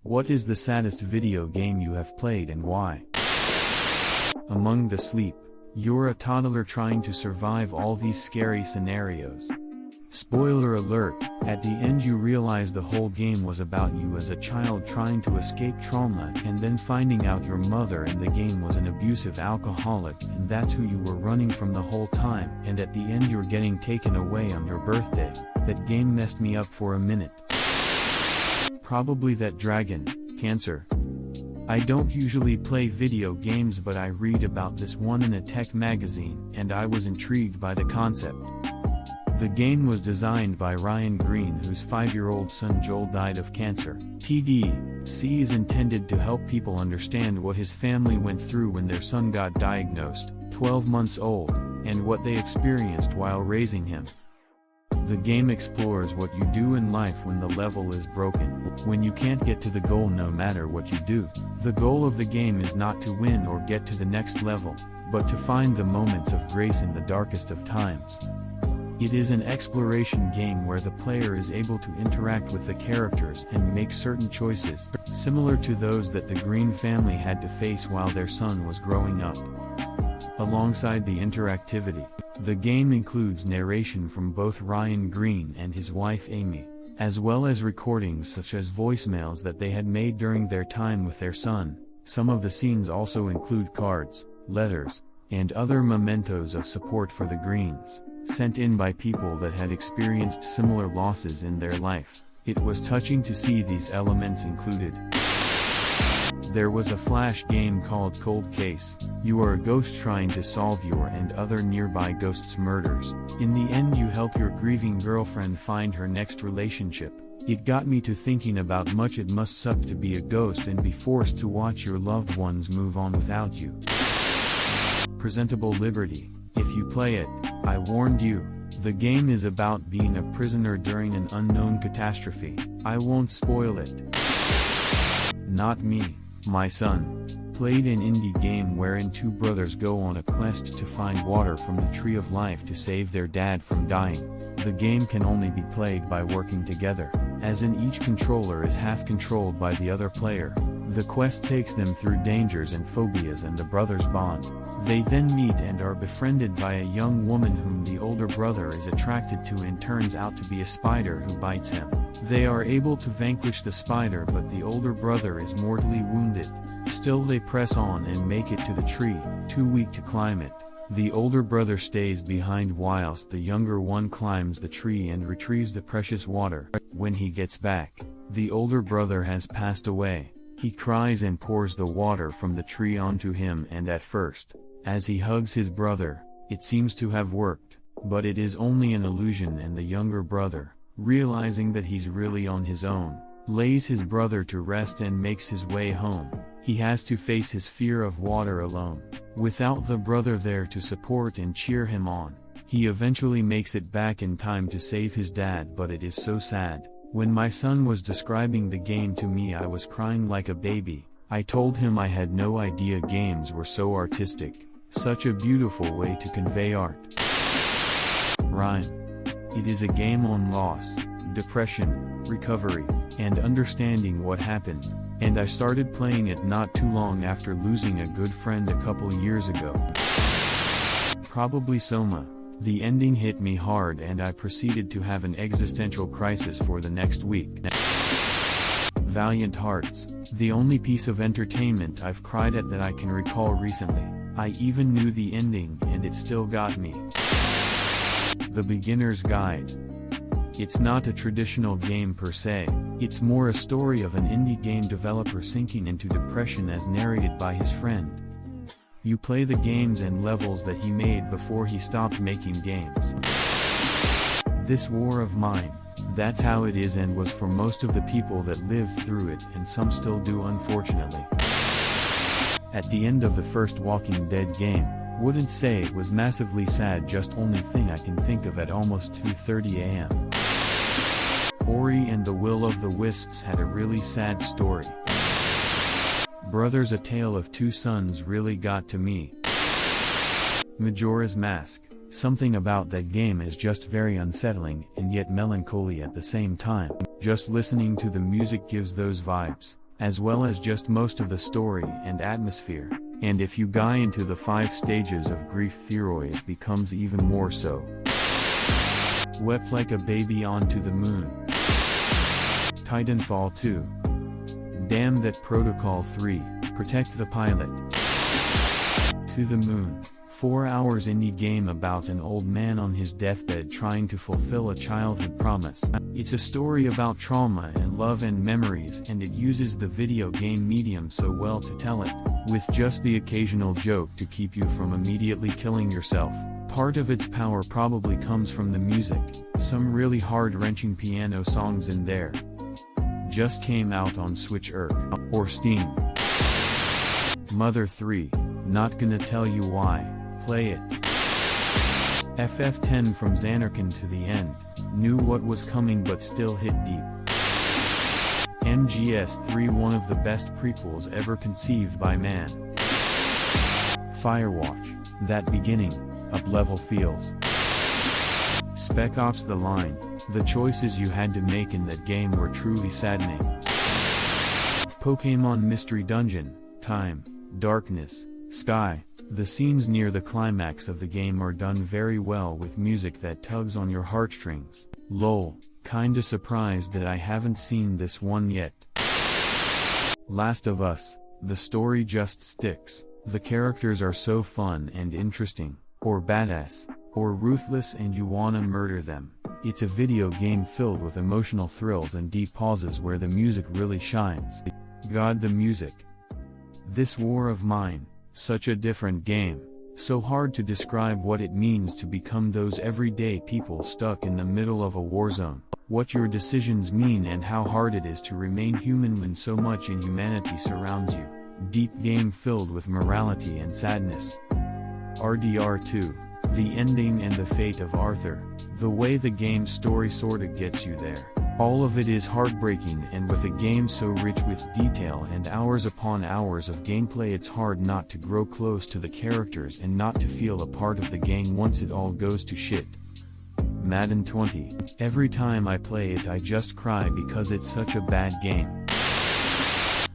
What is the saddest video game you have played and why? Among the Sleep. You're a toddler trying to survive all these scary scenarios. Spoiler alert, at the end you realize the whole game was about you as a child trying to escape trauma and then finding out your mother in the game was an abusive alcoholic and that's who you were running from the whole time, and at the end you're getting taken away on your birthday. That game messed me up for a minute. Probably that dragon, Cancer. I don't usually play video games, but I read about this one in a tech magazine and I was intrigued by the concept. The game was designed by Ryan Green, whose 5-year-old son Joel died of cancer. TDC is intended to help people understand what his family went through when their son got diagnosed, 12 months old, and what they experienced while raising him. The game explores what you do in life when the level is broken, when you can't get to the goal no matter what you do. The goal of the game is not to win or get to the next level, but to find the moments of grace in the darkest of times. It is an exploration game where the player is able to interact with the characters and make certain choices, similar to those that the Green family had to face while their son was growing up. Alongside the interactivity, the game includes narration from both Ryan Green and his wife Amy, as well as recordings such as voicemails that they had made during their time with their son. Some of the scenes also include cards, letters, and other mementos of support for the Greens, sent in by people that had experienced similar losses in their life. It was touching to see these elements included. There was a flash game called Cold Case. You are a ghost trying to solve your and other nearby ghosts' murders. In the end you help your grieving girlfriend find her next relationship. It got me to thinking about much it must suck to be a ghost and be forced to watch your loved ones move on without you. Presentable Liberty. If you play it, I warned you. The game is about being a prisoner during an unknown catastrophe. I won't spoil it. Not Me, My Son. Played an indie game wherein two brothers go on a quest to find water from the Tree of Life to save their dad from dying. The game can only be played by working together, as in each controller is half controlled by the other player. The quest takes them through dangers and phobias and the brothers bond. They then meet and are befriended by a young woman whom the older brother is attracted to and turns out to be a spider who bites him. They are able to vanquish the spider, but the older brother is mortally wounded. Still they press on and make it to the tree, too weak to climb it. The older brother stays behind whilst the younger one climbs the tree and retrieves the precious water. When he gets back, the older brother has passed away. He cries and pours the water from the tree onto him, and at first, as he hugs his brother, it seems to have worked, but it is only an illusion, and the younger brother, realizing that he's really on his own, lays his brother to rest and makes his way home. He has to face his fear of water alone, without the brother there to support and cheer him on. He eventually makes it back in time to save his dad, but it is so sad. When my son was describing the game to me, I was crying like a baby. I told him I had no idea games were so artistic, such a beautiful way to convey art. Rhyme. It is a game on loss, depression, recovery, and understanding what happened, and I started playing it not too long after losing a good friend a couple years ago. Probably Soma. The ending hit me hard and I proceeded to have an existential crisis for the next week. Valiant Hearts. The only piece of entertainment I've cried at that I can recall recently. I even knew the ending and it still got me. The Beginner's Guide. It's not a traditional game per se, it's more a story of an indie game developer sinking into depression as narrated by his friend. You play the games and levels that he made before he stopped making games. This war of mine, that's how it is and was for most of the people that lived through it, and some still do, unfortunately. At the end of the first Walking Dead game, wouldn't say it was massively sad, just only thing I can think of at almost 2:30 a.m. Ori and the Will of the Wisps had a really sad story. Brothers: A Tale of Two Sons really got to me. Majora's Mask. Something about that game is just very unsettling and yet melancholy at the same time. Just listening to the music gives those vibes. as well as just most of the story and atmosphere. And if you guy into the 5 stages of grief theory, it becomes even more so. Wept like a baby onto the moon. Titanfall 2. Damn that Protocol 3, protect the pilot. To the moon. 4 hours indie game about an old man on his deathbed trying to fulfill a childhood promise. It's a story about trauma and love and memories, and it uses the video game medium so well to tell it, with just the occasional joke to keep you from immediately killing yourself. Part of its power probably comes from the music, some really hard-wrenching piano songs in there. Just came out on Switch or Steam. Mother 3, not gonna tell you why. Play it. FF10 from Xanarkand to the end, knew what was coming but still hit deep. MGS3, one of the best prequels ever conceived by man. Firewatch, that beginning, up-level feels. Spec Ops: The Line, the choices you had to make in that game were truly saddening. Pokémon Mystery Dungeon, Time, Darkness, Sky. The scenes near the climax of the game are done very well with music that tugs on your heartstrings. Lol, kinda surprised that I haven't seen this one yet. Last of Us, the story just sticks. The characters are so fun and interesting, or badass, or ruthless and you wanna murder them. It's a video game filled with emotional thrills and deep pauses where the music really shines. God, the music. This War of Mine. Such a different game, so hard to describe what it means to become those everyday people stuck in the middle of a war zone, what your decisions mean and how hard it is to remain human when so much inhumanity surrounds you. Deep game filled with morality and sadness. RDR2, the ending and the fate of Arthur, the way the game's story sorta gets you there. All of it is heartbreaking, and with a game so rich with detail and hours upon hours of gameplay, it's hard not to grow close to the characters and not to feel a part of the gang once it all goes to shit. Madden 20. Every time I play it I just cry because it's such a bad game.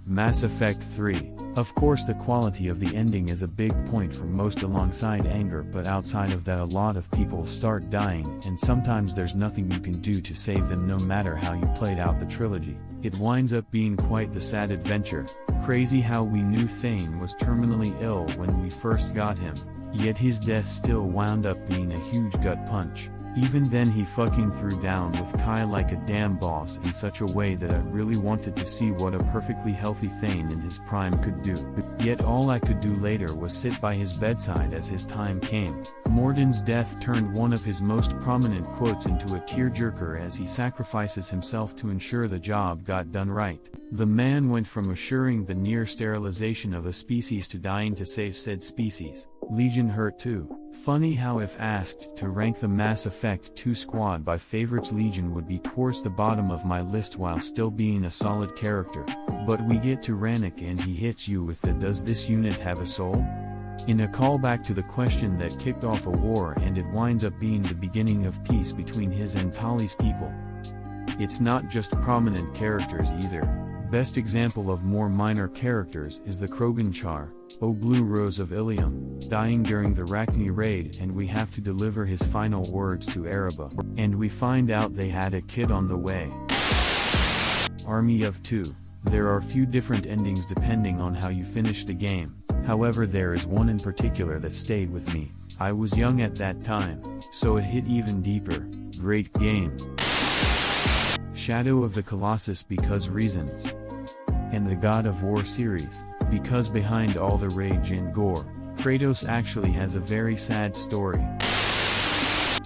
Mass Effect 3. Of course the quality of the ending is a big point for most alongside anger, but outside of that a lot of people start dying and sometimes there's nothing you can do to save them no matter how you played out the trilogy. It winds up being quite the sad adventure. Crazy how we knew Thane was terminally ill when we first got him, yet his death still wound up being a huge gut punch. Even then he fucking threw down with Kai like a damn boss in such a way that I really wanted to see what a perfectly healthy Thane in his prime could do. Yet all I could do later was sit by his bedside as his time came. Morden's death turned one of his most prominent quotes into a tearjerker as he sacrifices himself to ensure the job got done right. The man went from assuring the near sterilization of a species to dying to save said species. Legion hurt too. Funny how if asked to rank the Mass Effect 2 squad by favorites, Legion would be towards the bottom of my list while still being a solid character. But we get to Rannick and he hits you with the "does this unit have a soul?" in a callback to the question that kicked off a war, and it winds up being the beginning of peace between his and Tali's people. It's not just prominent characters either. Best example of more minor characters is the Krogan Char, O Blue Rose of Ilium, dying during the Rachni raid, and we have to deliver his final words to Ereba, and we find out they had a kid on the way. Army of Two. There are few different endings depending on how you finish the game, however there is one in particular that stayed with me. I was young at that time, so it hit even deeper. Great game. Shadow of the Colossus because reasons. And the God of War series, because behind all the rage and gore, Kratos actually has a very sad story.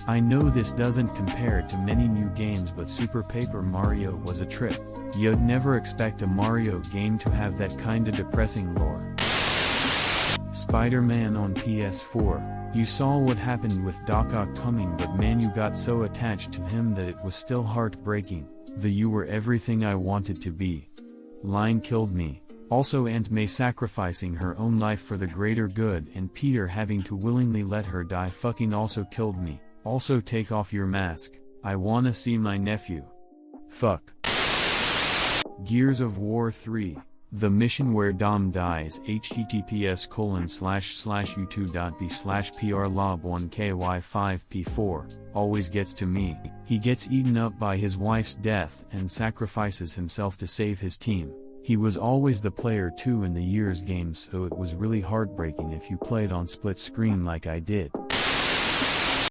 I know this doesn't compare to many new games, but Super Paper Mario was a trip. You'd never expect a Mario game to have that kinda depressing lore. Spider-Man on PS4, you saw what happened with Doc Ock coming, but man, you got so attached to him that it was still heartbreaking. The "you were everything I wanted to be" line killed me. Also Aunt May sacrificing her own life for the greater good and Peter having to willingly let her die fucking also killed me. Also take off your mask, I wanna see my nephew. Fuck. Gears of War 3. The mission where Dom dies. https://youtube.b/prlob1ky5p4 always gets to me. He gets eaten up by his wife's death and sacrifices himself to save his team. He was always the player 2 in the year's games, so it was really heartbreaking if you played on split screen like I did.